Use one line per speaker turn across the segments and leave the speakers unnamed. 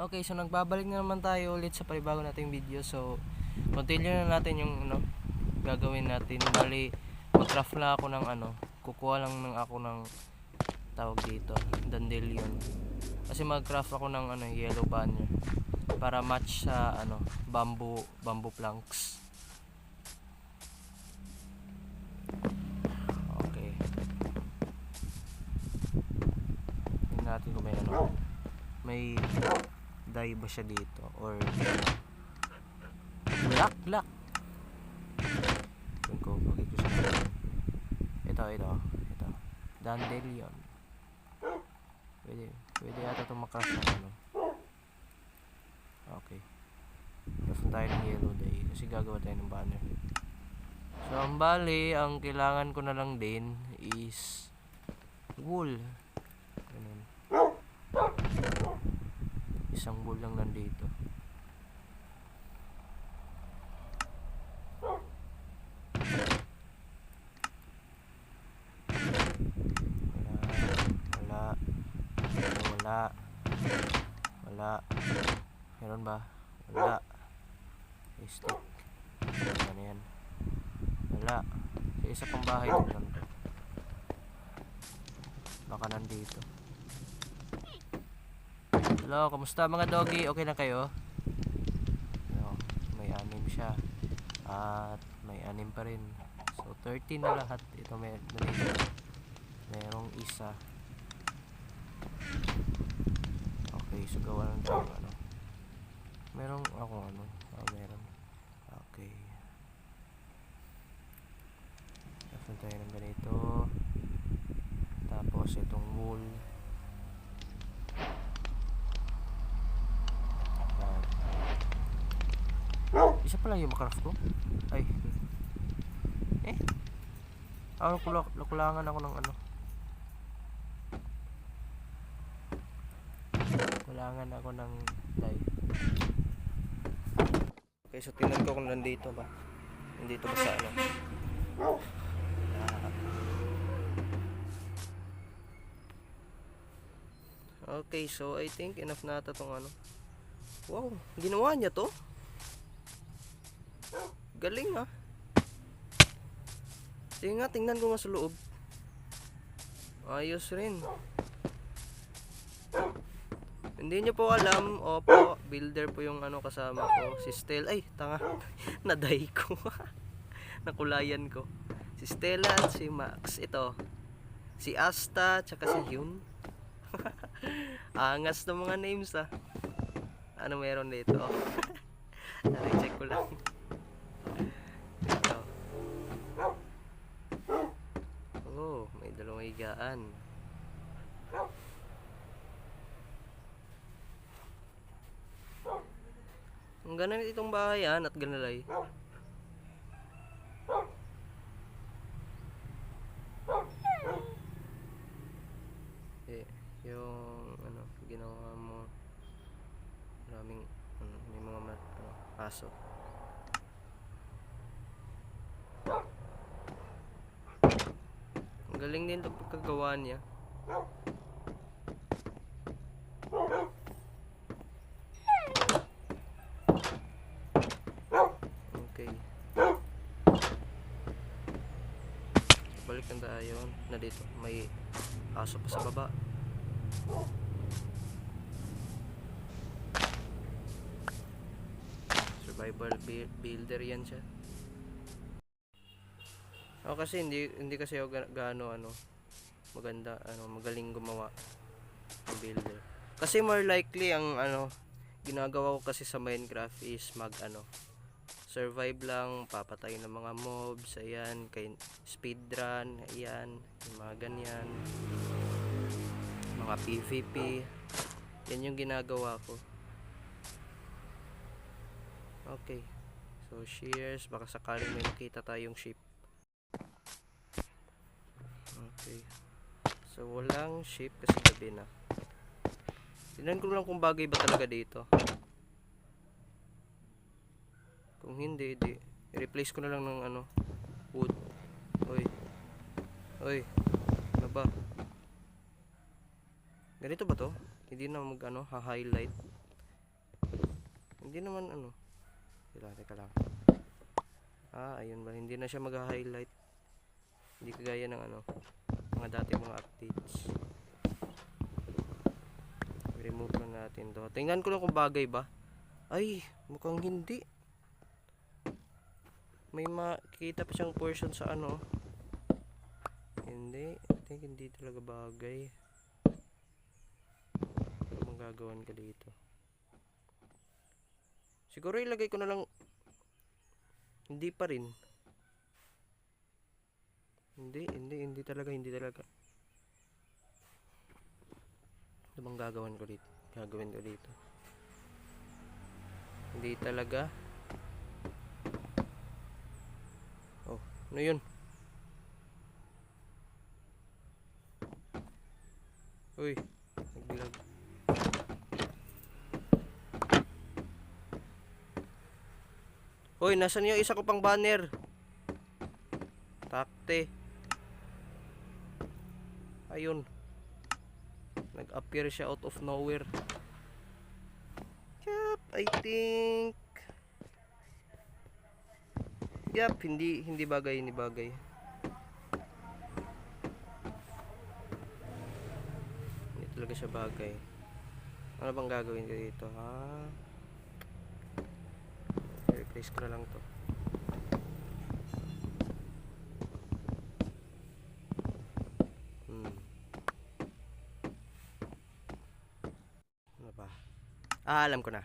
Okay, so nagbabalik na naman tayo ulit sa panibago nating video. So, continue na natin yung gagawin natin. Bali, mag-craft lang ako ng kukuha lang ng ako ng tawag dito, dandelion. Kasi mag-craft ako ng yellow banner para match sa bamboo planks. Okay. Tingnan natin kung may dye ba siya dito or black. Tingnan ko, bakit ko siya ito dandelion. Pwede yata itong makraft ng okay, craft tayo ng yellow dye kasi gagawa tayo ng banner. So ang bali, ang kailangan ko na lang din is wool. Ganun. Isang wool lang nandito. Wala. Meron ba? Wala. Stick. Ano yan? Wala. Sa isa pang bahay din lang to. Baka nandito. Hello, kamusta mga doggy? Okay na kayo? May 6 siya. At may 6 pa rin. So 13 na lahat. Ito merong isa. Okay, so gawa lang tayo merong ako meron. Okay, dapat tayo ng ganito. Tapos itong wool. Isa pa lang yung makraft ko. Ay kulangan ako ng kulangan ako ng dye. Okay, so tingnan ko kung nandito ba sa okay, so I think enough na ata tong wow, ginawa niya to. Galing ha. Sige nga, tingnan ko nga sa loob. Ayos rin. Hindi nyo po alam, opo, builder po yung kasama ko, si Stella. Ay, tanga, naday ko. Nakulayan ko. Si Stella at si Max. Ito, si Asta, tsaka si Hyun. Angas ng mga names Ano meron dito? Check ko lang. Ito. Oh, may 2 higaan. Ang ganan itong bahay at ganalay. Yung ginawa mo, maraming may mga aso. Ang galing din itong pagkagawa niya. Okay, balik na tayo na dito. May aso pa sa baba. Survival builder yan siya. Kasi hindi kasi ako gaano maganda magaling gumawa ng builder. Kasi more likely ang ginagawa ko kasi sa Minecraft is survive lang, papatay ng mga mobs, ayan, kay speedrun, ayan, yung mga ganyan, mga PvP, yan yung ginagawa ko. Okay, so shears, baka sakaling may makita tayong sheep. Okay, so walang sheep kasi gabi na. Tingnan ko lang kung bagay ba talaga dito. Kung hindi, i-replace ko na lang ng wood. Oy, ano ba? Ganito ba to? Hindi na ha-highlight. Hindi naman ano. Teka lang. Ayun ba. Hindi na siya mag-highlight. Hindi kagaya ng ano, mga dating mga updates. Remove na natin to. Tingnan ko lang kung bagay ba. Ay, mukhang hindi. May makikita pa siyang portion sa ano. Hindi. I think hindi talaga bagay. Ano bang gagawin ka dito? Siguro ilagay ko na lang. Hindi pa rin. Hindi talaga. Ano bang gagawin ko dito? Hindi talaga. Oh, ano yun? Uy, naglag. Uy, nasan yung isa ko pang banner? Takte. Ayun. Nag-appear siya out of nowhere. Yup, I think. Yup, hindi bagay. Hindi talaga siya bagay. Ano bang gagawin ko dito, ha? Replace ko na lang to. Ano ba? Alam ko na.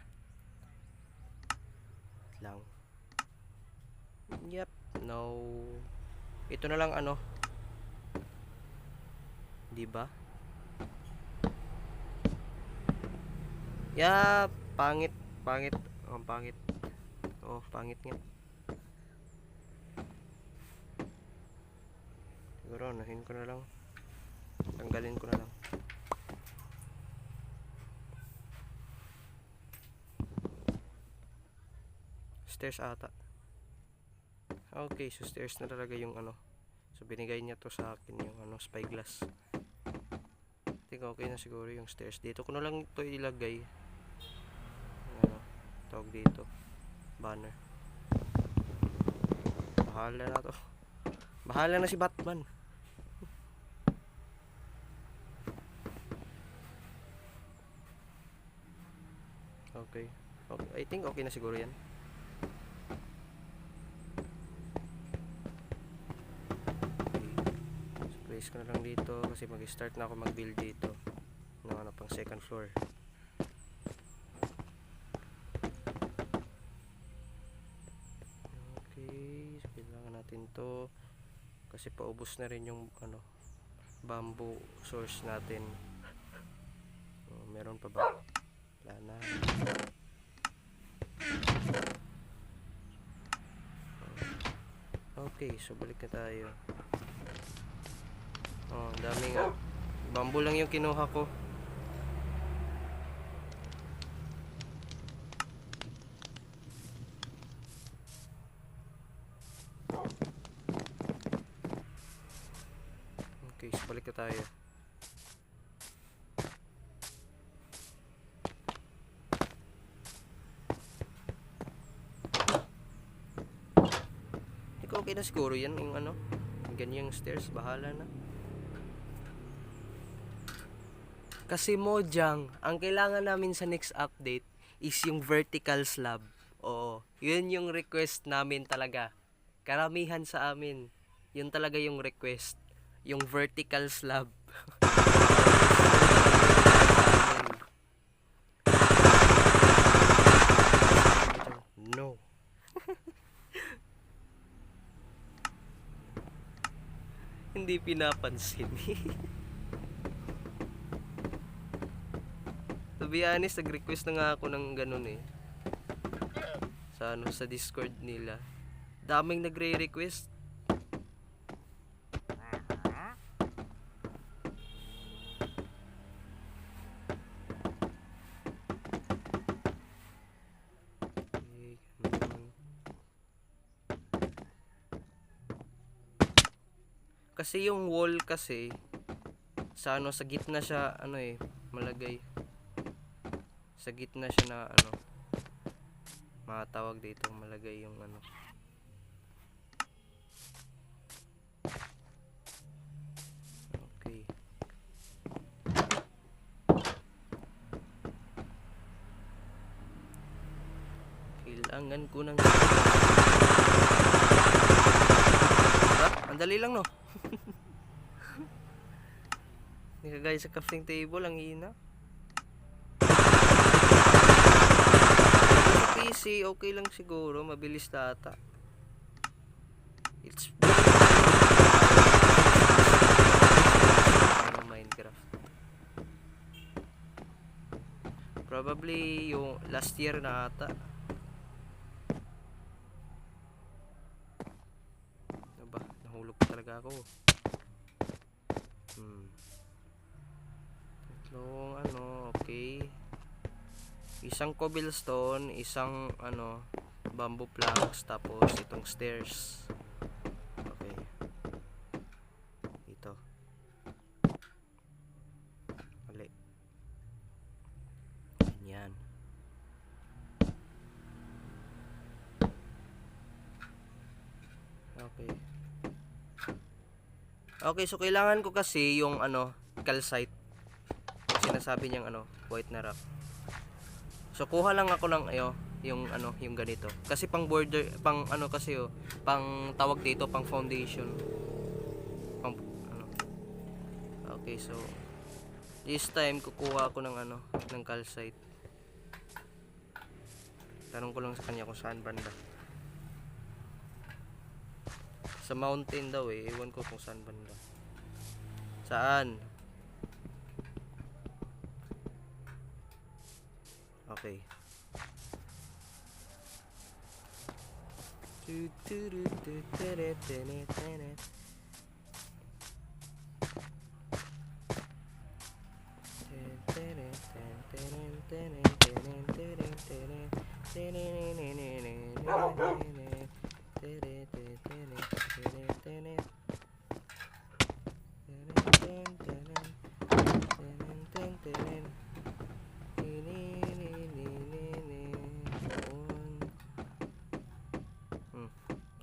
Lang. Yep, no. Ito na lang ano. 'Di ba? Yeah, pangit. Pangit. Oh, pangit nga. Siguro nahin ko na lang. Tanggalin ko na lang. Stairs ata. Okay, so stairs na talaga yung ano. So binigay niya to sa akin yung ano, spyglass. Tingnan okay na siguro yung stairs. Dito ko na lang ito ilagay. Ano, tawag dito. Banner. Bahala na to. Bahala na si Batman. Okay. I think okay na siguro yan. Place ko na lang dito kasi mag-start na ako mag-build dito ng ano pang second floor. Okay, so kailangan natin to kasi paubos na rin yung ano bamboo source natin. Meron pa ba? Wala na. Okay, so balik na tayo. Dami nga. Bamboo lang yung kinuha ko. Okay, so balik na tayo. Okay na siguro yan yung ano. Ganyang stairs, bahala na. Kasi Mojang, ang kailangan namin sa next update is yung vertical slab. Oo, yun yung request namin talaga. Karamihan sa amin, yun talaga yung request. Yung vertical slab. No. Hindi pinapansin. To be honest, nag-request na nga ako ng ganun eh. Sa Discord nila. Daming nagre-request. Kasi yung wall kasi sa ano, sa gitna siya ano eh malagay. Sa gitna siya na ano matawag dito, malagay yung ano. Okay. Kailangan ko ng ang dali lang, no? Hindi ka guys sa crafting table, ang hina. Sa PC, okay lang siguro, mabilis data. It's Minecraft. Probably yung last year na ata. Ano ba? Nahulog pa talaga ako. Tatlong ano, okay. Isang cobblestone, isang ano, bamboo planks, tapos itong stairs. Okay. Ito. Mali. Yan. Okay. Okay, so kailangan ko kasi yung ano, calcite. Sinasabi niyang ano, white na rock. So kuha lang ako ng yung ano, yung ganito. Kasi pang border, pang ano kasi pang tawag dito, pang foundation. Pang ano. Okay, so this time kukuha ako ng ano, ng calcite. Tanong ko lang sa kanya kung saan banda. Sa mountain daw eh, ewan ko kung saan banda. Saan? Okay.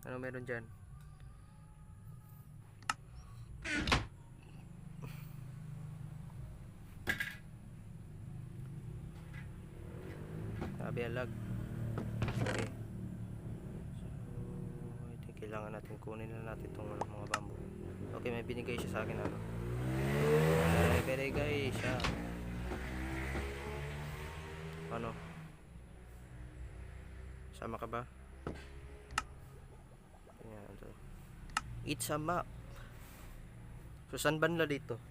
Ano meron dyan? Sabi alag. Okay. So, I think kailangan natin kunin na natin itong mga bamboo. Okay, may binigay siya sa akin ano. May binigay siya. Ano? Sama ka ba? It's a map. So saan banda dito?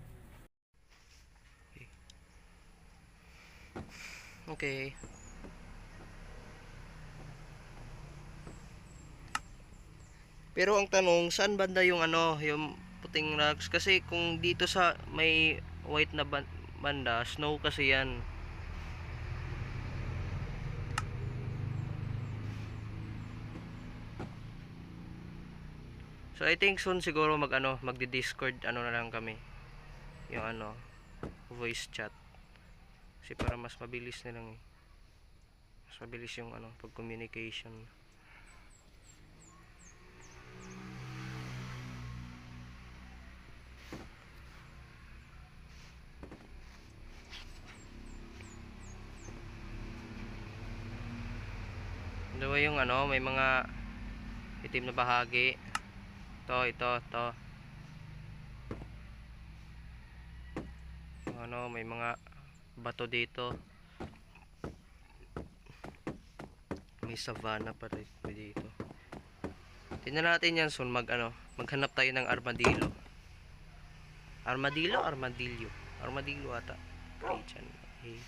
Okay. Pero ang tanong, saan banda yung ano, yung puting rocks? Kasi kung dito sa may white na banda, snow kasi yan. So I think soon siguro magdi-Discord ano na lang kami. Yung ano, voice chat. Kasi para mas mabilis na lang eh. Mas mabilis yung ano, pag-communication. Dalawa yung ano, may mga itim na bahagi. Ito. Ano, may mga bato dito. May savanna pa rin dito. Tingnan natin yan soon, maghanap tayo ng armadillo. Armadillo ata. Okay, dyan. Okay.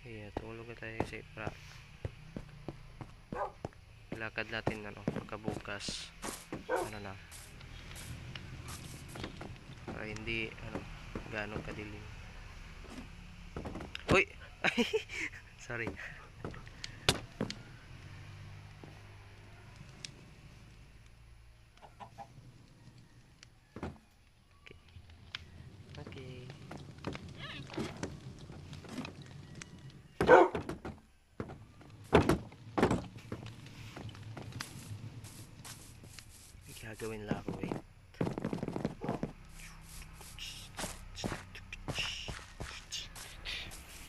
Yeah, tulog na tayo kasi lakad natin pagkabukas na para hindi gaano kadilim. Uy! Sorry. Okay. gagawin lang ako. Wait.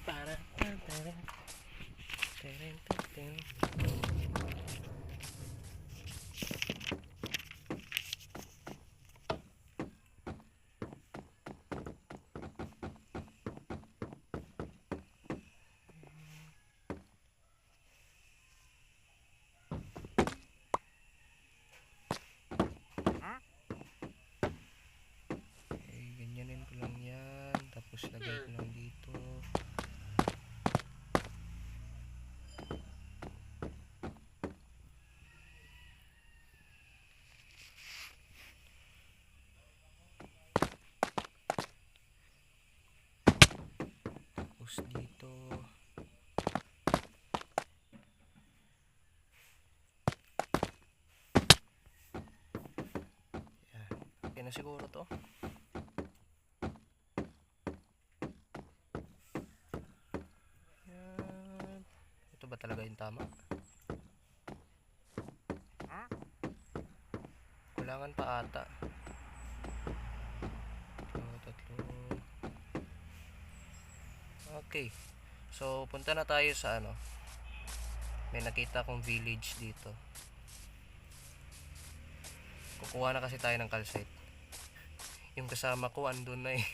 Para ganyanin ko lang yan, tapos lagay ko lang dito. Tapos dito. Yan. Okay na siguro to. Ba talaga yung tama? Kulangan pa ata. Tatlo. Okay. So, punta na tayo sa ano. May nakita kong village dito. Kukuha na kasi tayo ng calcite. Yung kasama ko andun na eh.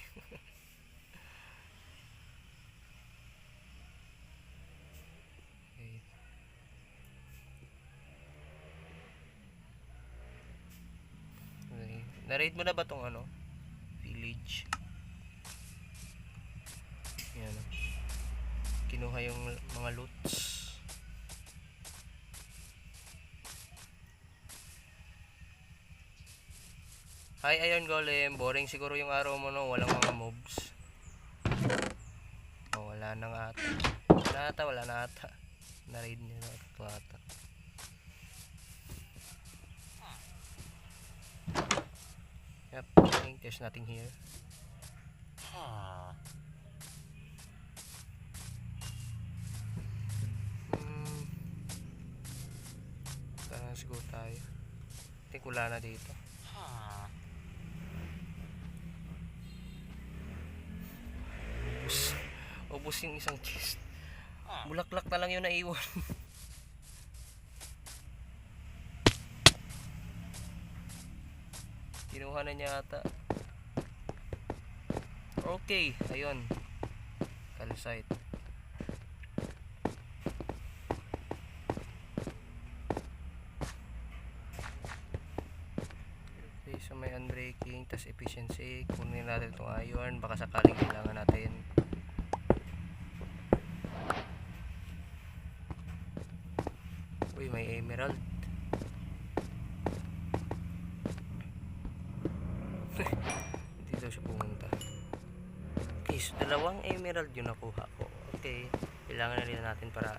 Na-raid mo na ba tong ano? Village. Yan. Kinuha yung mga loots. Hi Iron Golem. Boring siguro yung araw mo no. Walang mga mobs. Oh, wala na nga ata. Wala na ata. Na-raid niya na ito ata. Yep, I think there's nothing here. Kaya siguro tayo. I think wala na dito. Ubus yung isang chest. Bulaklak na lang yung naiwan. Kinuha na niya ata. Okay, ayun. Calcite. Okay, so may unbreaking, tas efficiency. Kunin natin itong iron, baka sakaling kailangan natin. Uy, may emerald. Dito siya pumunta. Okay, so dalawang emerald yung nakuha ko. Okay, kailangan na rin natin para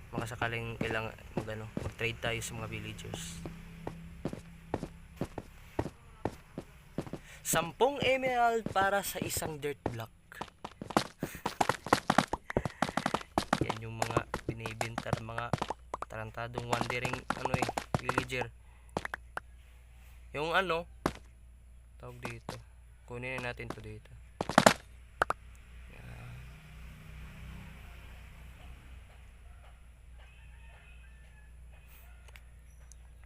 makasakaling kailangan mag-trade tayo sa mga villagers. 10 emerald para sa isang dirt block. Yan yung mga binibintar, mga tarantadong wandering villager. Yung tawag dito, kunin natin to dito. Yan.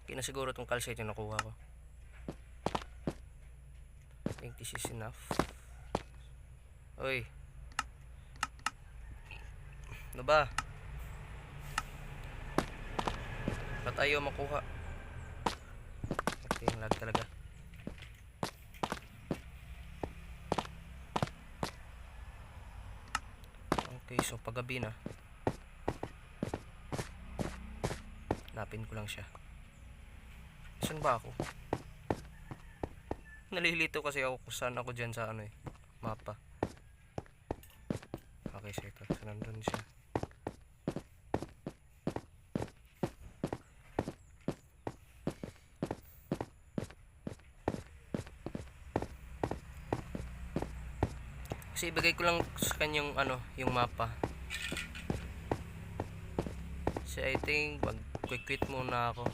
Okay na siguro itong calcite yung nakuha ko. I think this is enough. Oy, ano ba? Ba't ayaw makuha? Okay, lag talaga. Okay, so paggabi na. Hanapin ko lang siya. Saan ba ako? Nalilito kasi ako kung saan ako dyan sa mapa. Okay, so ito. So nandun siya. Kasi ibigay ko lang sa kanyang yung mapa. So I think mag-quit muna ako.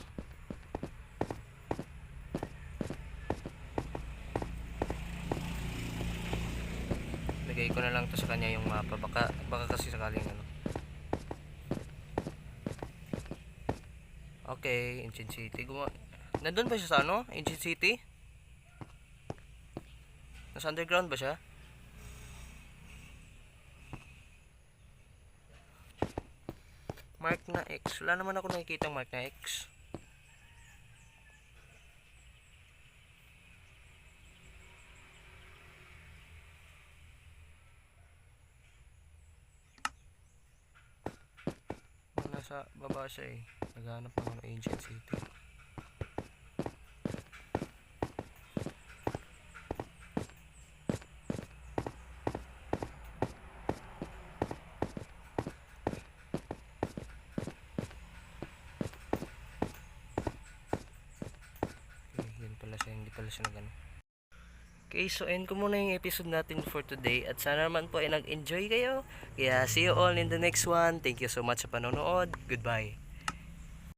Lagay ko na lang to sa kanya yung mapa. Baka kasi sakaling ano. Okay, Ancient City. Nandun ba siya sa ano? Ancient City? Nasa underground ba siya? Mark na X. Wala naman ako nakikita mark na X. Nasa baba siya eh. Naghanap ako ng Ancient City. Okay, yun pala siya. Hindi pala siya nagano. Okay, so end ko muna yung episode natin for today. At sana naman po ay nag-enjoy kayo. Kaya see you all in the next one. Thank you so much sa panonood. Goodbye.